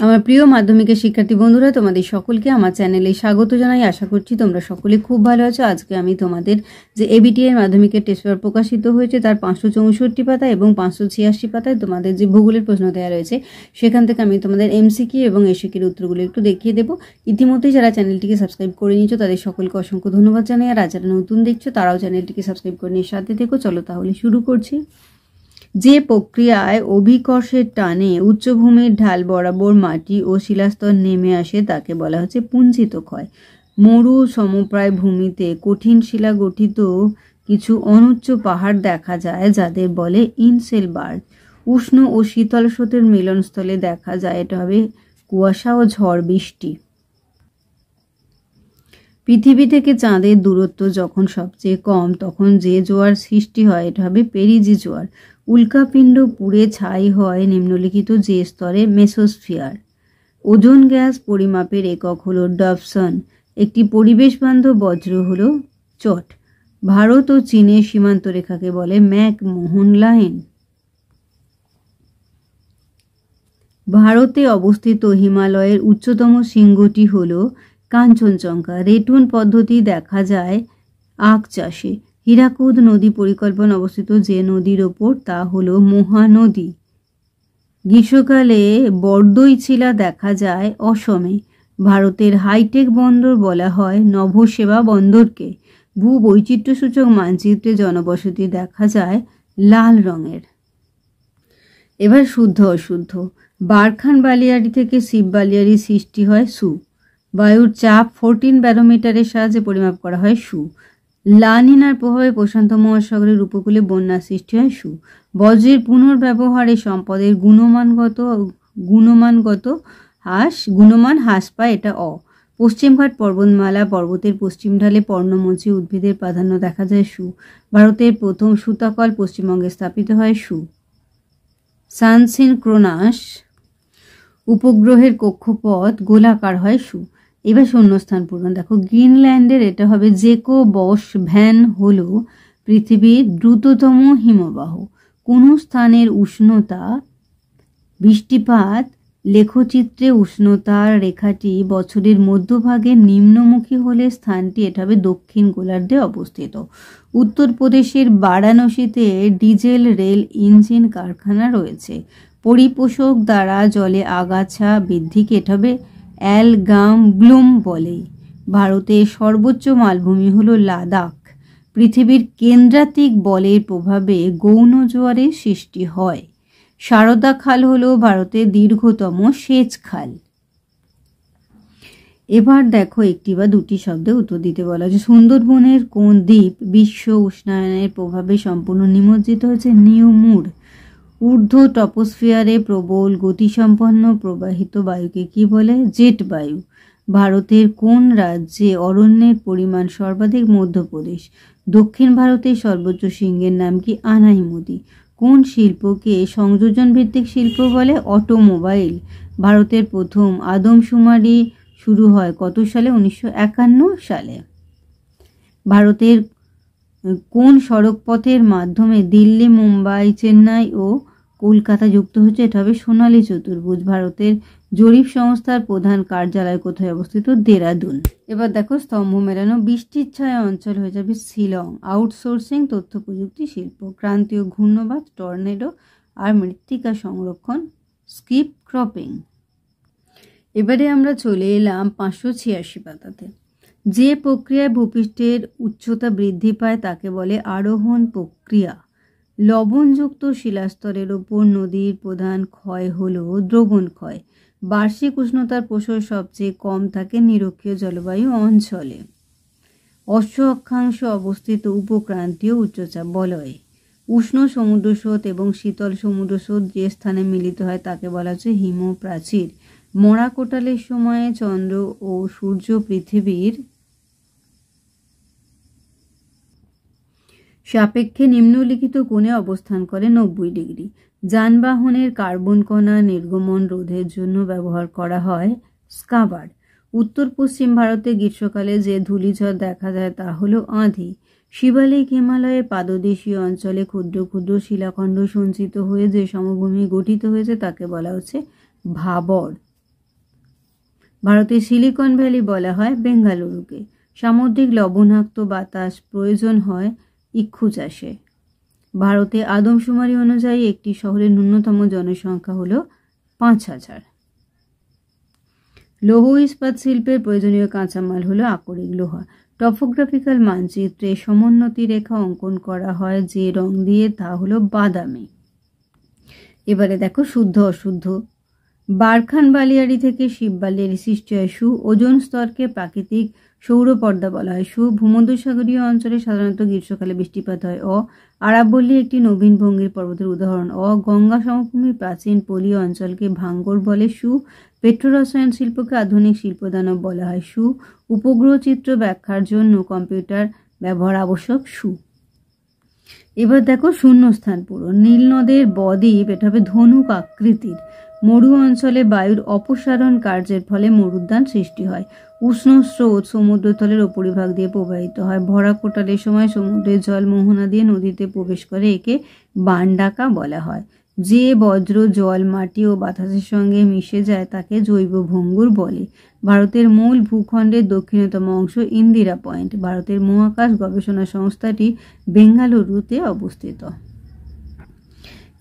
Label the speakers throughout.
Speaker 1: আমার প্রিয় মাধ্যমিকের শিক্ষার্থী বন্ধুরা, তোমাদের সকলকে আমার চ্যানেলে স্বাগত জানাই। আশা করছি তোমরা সকলে খুব ভালো আছো। আজকে আমি তোমাদের যে এবিটি এর মাধ্যমিকের টেস্ট পেপার প্রকাশিত হয়েছে তার 564 পাতা এবং 586 পাতায় তোমাদের যে ভূগোলের প্রশ্ন দেওয়া রয়েছে সেখান থেকে আমি তোমাদের এমসিকিউ এবং এসিকিউর উত্তরগুলো একটু দেখিয়ে দেবো। ইতিমধ্যেই যারা চ্যানেলটিকে সাবস্ক্রাইব করে নিয়েছো তাদের সকলকে অসংখ্য ধন্যবাদ জানাই। আর যারা নতুন দেখছো তারাও চ্যানেলটিকে সাবস্ক্রাইব করে নিয়ে সাথে থেকো। চলো তাহলে শুরু করছি। যে প্রক্রিয়ায় অভিকর্ষের টানে উচ্চভূমির ঢাল বরাবর মাটি ও শিলাস্তর নেমে আসে তাকে বলা হচ্ছে পুঞ্জিত ক্ষয়। মরু সমপ্রায় ভূমিতে কঠিন শিলা গঠিত কিছু অনুচ্চ পাহাড় দেখা যায় যাদের বলে ইনসেলবার্গ। উষ্ণ ও শীতল স্রোতের মিলনস্থলে দেখা যায় এটা হবে কুয়াশা ও ঝড় বৃষ্টি। পৃথিবী থেকে চাঁদের দূরত্ব যখন সবচেয়ে কম তখন যে জোয়ার সৃষ্টি হয় এটা হবে পেরিজি জোয়ার। উল্কাপিণ্ড পুড়ে ছাই হয় নিম্নলিখিত যে স্তরে মেসোস্ফিয়ার। ওজোন গ্যাস পরিমাপের একক হলো ডবসন। একটি পরিবেশ বান্ধব বজ্র হলো চট। ভারত ও চীনের সীমান্ত রেখাকে বলে ম্যাকমোহন লাইন। ভারতে অবস্থিত হিমালয়ের উচ্চতম শৃঙ্গটি হল কাঞ্চনজঙ্ঘা। রেটুন পদ্ধতি দেখা যায় আখ চাষে। হীরাকুদ নদী পরিকল্পনা অবস্থিত যে নদীর ওপর তা হল মহানদী। গ্রীষ্মকালে বরদইছিলা দেখা যায় অসমে। ভারতের হাইটেক বন্দর বলা হয় নভসেবা বন্দরকে। ভূবৈচিত্র্যসূচক মানচিত্রে জনবসতি দেখা যায় লাল রঙের। এবার শুদ্ধ অশুদ্ধ। বারখান বালিয়াড়ি থেকে শিব বালিয়াড়ি সৃষ্টি হয় সু। বায়ুর চাপ 14 ব্যারোমিটারের সাহায্যে পরিমাপ করা হয় সু। লানিনার প্রভাবে প্রশান্ত মহাসাগরের উপকূলে বন্যা সৃষ্টি হয় সু। বজ্রের পুনর্ব্যবহারে সম্পদের গুণমান হ্রাস পায় এটা অ। পশ্চিমঘাট পর্বতমালা পর্বতের পশ্চিম ঢালে পর্ণমোচী উদ্ভিদের প্রাধান্য দেখা যায় সু। ভারতের প্রথম সুতাকল পশ্চিমবঙ্গে স্থাপিত হয় সু। সানসিনক্রোনাস উপগ্রহের কক্ষপথ গোলাকার হয় সু। এবার শূন্যস্থান পূরণ। দেখো গ্রিনল্যান্ডের এটা হবে জেকো বস ভ্যান হলো পৃথিবীর দ্রুততম হিমবাহ। কোন স্থানের উষ্ণতা বৃষ্টিপাত লেখচিত্রে উষ্ণতার রেখাটি বছরের মধ্যভাগে নিম্নমুখী হলে স্থানটি এটা হবে দক্ষিণ গোলার্ধে অবস্থিত। উত্তরপ্রদেশের বারাণসীতে ডিজেল রেল ইঞ্জিন কারখানা রয়েছে। পরিপোষক দ্বারা জলে আগাছা বৃদ্ধিকে এটা হবে অ্যালগাম ব্লুম বলে। ভারতের সর্বোচ্চ মালভূমি হলো লাদাখ। পৃথিবীর কেন্দ্রাতিক বলের প্রভাবে গৌণ জোয়ারের সৃষ্টি হয়। সারদা খাল হলো ভারতের দীর্ঘতম সেচ খাল। এবার দেখো একটি বা দুটি শব্দে উত্তর দিতে বলা হয়েছে। সুন্দরবনের কোন দ্বীপ বিশ্ব উষ্ণায়নের প্রভাবে সম্পূর্ণ নিমজ্জিত হয়েছে? নিউ মুর। ঊর্ধ্ব টপোস্ফিয়ারে প্রবল গতিসম্পন্ন প্রবাহিত বায়ুকে কি বলে? জেট বায়ু। ভারতের কোন রাজ্যে অরণ্যের পরিমাণ সর্বাধিক? মধ্যপ্রদেশ। দক্ষিণ ভারতের সর্বোচ্চ শৃঙ্গের নাম কি? আনাইমুদি। কোন শিল্পকে সংযোজন ভিত্তিক শিল্প বলে? অটোমোবাইল। ভারতের প্রথম আদমশুমারি শুরু হয় কত সালে? 1951 সালে। ভারতের কোন সড়ক পথের মাধ্যমে দিল্লি, মুম্বাই, চেন্নাই ও কলকাতা যুক্ত হচ্ছে? এটা হবে সোনালী চতুর্ভুজ। ভারতের জরিপ সংস্থার প্রধান কার্যালয় কোথায় অবস্থিত? দেরাদুন। এবার দেখো স্তম্ভ মেলানো। বৃষ্টির ছায়া অঞ্চল হয়ে যাবে শিলং। আউটসোর্সিং তথ্য প্রযুক্তি শিল্প। ক্রান্তীয় ঘূর্ণবাত টর্নেডো আর মৃত্তিকা সংরক্ষণ স্কিপ ক্রপিং। এবারে আমরা চলে এলাম 586 পাতাতে। যে প্রক্রিয়ায় ভূপৃষ্ঠের উচ্চতা বৃদ্ধি পায় তাকে বলে আরোহণ প্রক্রিয়া। লবণযুক্ত শিলাস্তরের ওপর নদীর প্রধান ক্ষয় হল দ্রবণ ক্ষয়। বার্ষিক উষ্ণতার প্রসার সবচেয়ে কম থাকে নিরক্ষীয় জলবায়ু অঞ্চলে। অশ্ব অক্ষাংশে অবস্থিত উপক্রান্তীয় উচ্চচাপ বলয়। উষ্ণ সমুদ্র স্রোত এবং শীতল সমুদ্র স্রোত যে স্থানে মিলিত হয় তাকে বলা হচ্ছে হিমপ্রাচীর। মরা কোটালের সময়ে চন্দ্র ও সূর্য পৃথিবীর সাপেক্ষে নিম্নলিখিত কোণে অবস্থান করে 90 ডিগ্রি। যানবাহনের কার্বন কণা নির্গমন রোধের জন্য ব্যবহার করা হয় স্কাবার। উত্তর পশ্চিম ভারতে গ্রীষ্মকালে যে ধূলিঝড় দেখা যায় তা হলো আঁধি। শিবালিক হিমালয়ের পাদদেশীয় অঞ্চলে ক্ষুদ্র ক্ষুদ্র শিলাখণ্ড সঞ্চিত হয়ে যে সমভূমি গঠিত হয়েছে তাকে বলা হচ্ছে ভাবর। ভারতের সিলিকন ভ্যালি বলা হয় বেঙ্গালুরুকে। সামুদ্রিক লবণাক্ত বাতাস প্রয়োজন হয় ইক্ষু চাষে। ভারতে আদমশুমারি অনুযায়ী একটি শহরের ন্যূনতম জনসংখ্যা হল ৫,০০০। লৌহ ইস্পাত শিল্পের প্রয়োজনীয় কাঁচামাল হলো আকরিক লোহা। টপোগ্রাফিক্যাল মানচিত্রে সমোন্নতি রেখা অঙ্কন করা হয় যে রং দিয়ে, তা হলো বাদামি। এবারে দেখো শুদ্ধ অশুদ্ধ। বারখান বালিয়াড়ি থেকে শিববালিয়াড়ি সৃষ্টি হয় সু। ওজোন স্তরকে প্রাকৃতিক সৌরপর্দা বলা হয় সু। ভূমধ্যসাগরীয় অঞ্চলে সাধারণত গ্রীষ্মকালে বৃষ্টিপাত হয় অ। আরাবল্লী একটি নবীন ভঙ্গির পর্বতের উদাহরণ অ। গঙ্গা সমভূমির প্রাচীন পলীয় অঞ্চলকে ভাঙ্গর বলে সু। পেট্রোরসায়ন শিল্পকে আধুনিক শিল্পদানব বলা হয় সু। উপগ্রহ চিত্র ব্যাখ্যার জন্য কম্পিউটার ব্যবহার আবশ্যক সু। এবার দেখো শূন্যস্থান পূরণ। নীল নদের বদ্বীপ, এটা হবে ধনুক আকৃতির। মরু অঞ্চলে বায়ুর অপসারণ কার্যের ফলে মরুদ্যান সৃষ্টি হয়। উষ্ণ স্রোত সমুদ্রতলের উপরিভাগ দিয়ে প্রবাহিত হয়। ভরা কোটালের সময় সমুদ্রের জল মোহনা দিয়ে নদীতে প্রবেশ করে, একে বানডাকা বলা হয়। যে বজ্র জল, মাটি ও বাতাসের সঙ্গে মিশে যায় তাকে জৈব ভঙ্গুর বলে। ভারতের মূল ভূখণ্ডের দক্ষিণতম অংশ ইন্দিরা পয়েন্ট। ভারতের মহাকাশ গবেষণা সংস্থাটি বেঙ্গালুরুতে অবস্থিত।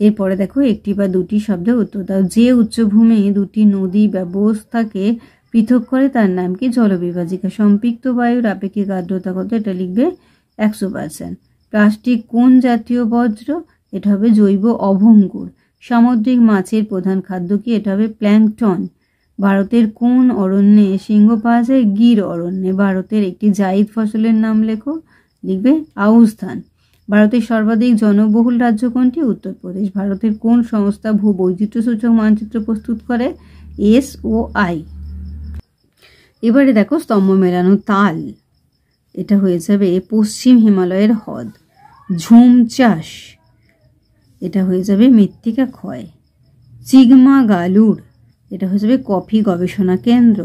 Speaker 1: এরপরে দেখো একটি বা দুটি শব্দের উত্তর দাও। যে উচ্চভূমি দুটি নদী ব্যবস্থাকে পৃথক করে তার নাম কি? জলবিভাজিকা। সম্পৃক্ত বায়ুর আপেক্ষিক আর্দ্রতা কত? এটা লিখবে 100%। প্লাস্টিক কোন জাতীয় বজ্র? এটা হবে জৈব অভঙ্গুর। সামুদ্রিক মাছের প্রধান খাদ্য কি? এটা হবে প্ল্যাঙ্কটন। ভারতের কোন অরণ্যে সিংহ পাওয়া যায়? গির অরণ্যে। ভারতের একটি জায়িদ ফসলের নাম লেখো, লিখবে আউশ ধান। ভারতের সর্বাধিক জনবহুল রাজ্য কোনটি? উত্তরপ্রদেশ। ভারতের কোন সংস্থা ভূবৈচিত্র্যসূচক মানচিত্র প্রস্তুত করে? SOI। এবারে দেখো স্তম্ভ মেলানো তাল, এটা হয়ে যাবে পশ্চিম হিমালয়ের হ্রদ। ঝুম চাষ, এটা হয়ে যাবে মৃত্তিকা ক্ষয়। চিগমাগালুর, এটা হয়ে যাবে কফি গবেষণা কেন্দ্র।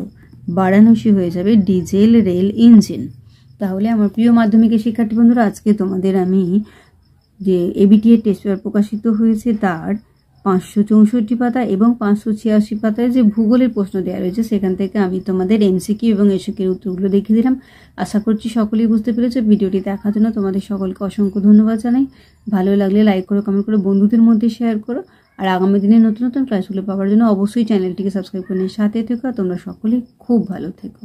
Speaker 1: বারাণসী হয়ে যাবে ডিজেল রেল ইঞ্জিন। তাহলে আমার প্রিয় মাধ্যমিকের শিক্ষার্থী বন্ধুরা, আজকে তোমাদের আমি যে এবিটিএ টেস্ট পেপার প্রকাশিত হয়েছে তার 564 পাতা এবং 586 পাতায় যে ভূগোলের প্রশ্ন দেওয়া রয়েছে সেখান থেকে আমি তোমাদের এমসিকিউ এবং এসকিউর উত্তরগুলো দেখিয়ে দিলাম। আশা করছি সকলেই বুঝতে পেরেছো। ভিডিওটি দেখার জন্য তোমাদের সকলকে অসংখ্য ধন্যবাদ জানাই। ভালো লাগলে লাইক করো, কমেন্ট করো, বন্ধুদের মধ্যে শেয়ার করো। আর আগামী দিনে নতুন নতুন ক্লাসগুলো পাওয়ার জন্য অবশ্যই চ্যানেলটিকে সাবস্ক্রাইব করে সাথে থেকো। তোমরা সকলেই খুব ভালো থেকো।